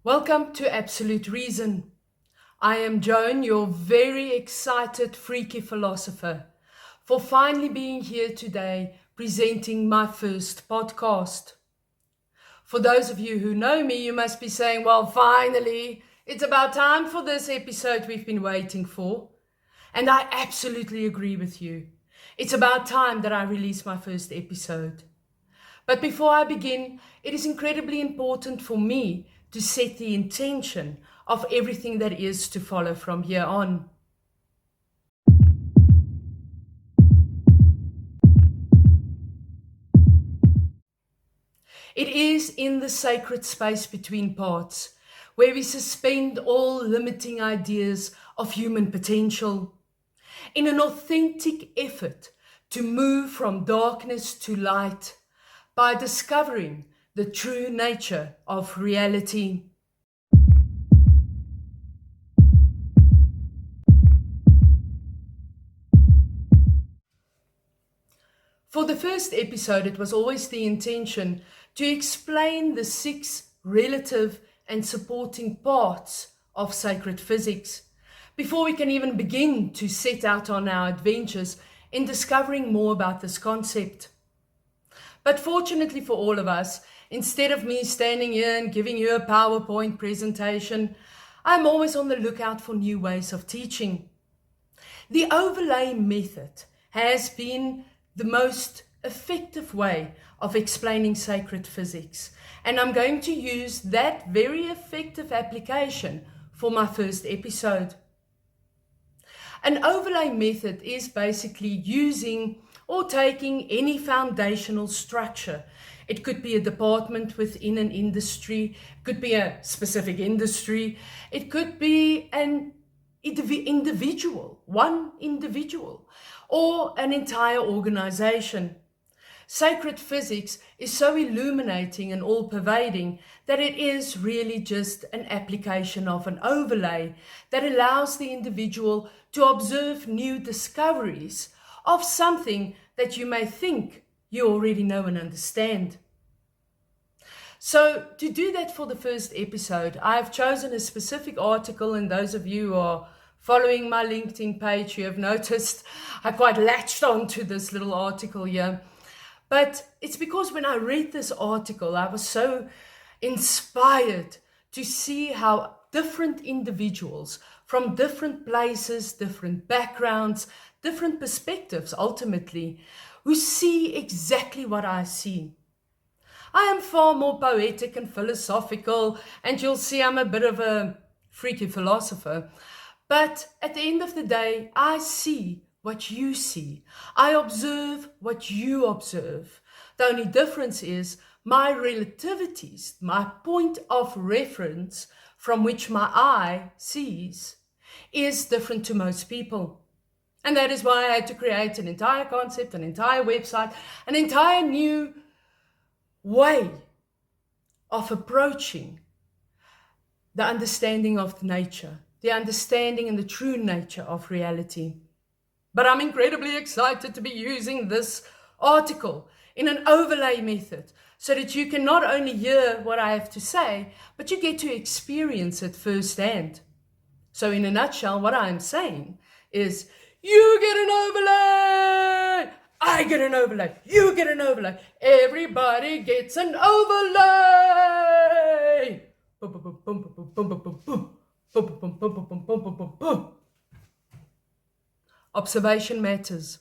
Welcome to Absolute Reason. I am Joan, your very excited, freaky philosopher, for finally being here today presenting my first podcast. For those of you who know me, you must be saying, well, finally, it's about time for this episode we've been waiting for. And I absolutely agree with you. It's about time that I release my first episode. But before I begin, it is incredibly important for me to set the intention of everything that is to follow from here on. It is in the sacred space between parts, where we suspend all limiting ideas of human potential, in an authentic effort to move from darkness to light by discovering the true nature of reality. For the first episode, it was always the intention to explain the 6 relative and supporting parts of sacred physics, before we can even begin to set out on our adventures in discovering more about this concept. But fortunately for all of us, instead of me standing here and giving you a PowerPoint presentation, I'm always on the lookout for new ways of teaching. The overlay method has been the most effective way of explaining sacred physics, and I'm going to use that very effective application for my first episode. An overlay method is basically using or taking any foundational structure. It could be a department within an industry, it could be a specific industry, it could be an individual, one individual, or an entire organization. Sacred physics is so illuminating and all-pervading that it is really just an application of an overlay that allows the individual to observe new discoveries of something that you may think you already know and understand. So to do that for the first episode, I've chosen a specific article, and those of you who are following my LinkedIn page, you have noticed I quite latched on to this little article here. But it's because when I read this article, I was so inspired to see how different individuals from different places, different backgrounds, different perspectives ultimately, who see exactly what I see. I am far more poetic and philosophical, and you'll see I'm a bit of a freaky philosopher. But at the end of the day, I see what you see. I observe what you observe. The only difference is my relativities, my point of reference from which my eye sees, is different to most people. And that is why I had to create an entire concept, an entire website, an entire new way of approaching the understanding of nature, the understanding and the true nature of reality. But I'm incredibly excited to be using this article in an overlay method so that you can not only hear what I have to say, but you get to experience it firsthand. So in a nutshell, what I'm saying is, you get an overlay, I get an overlay, you get an overlay, everybody gets an overlay. Observation matters.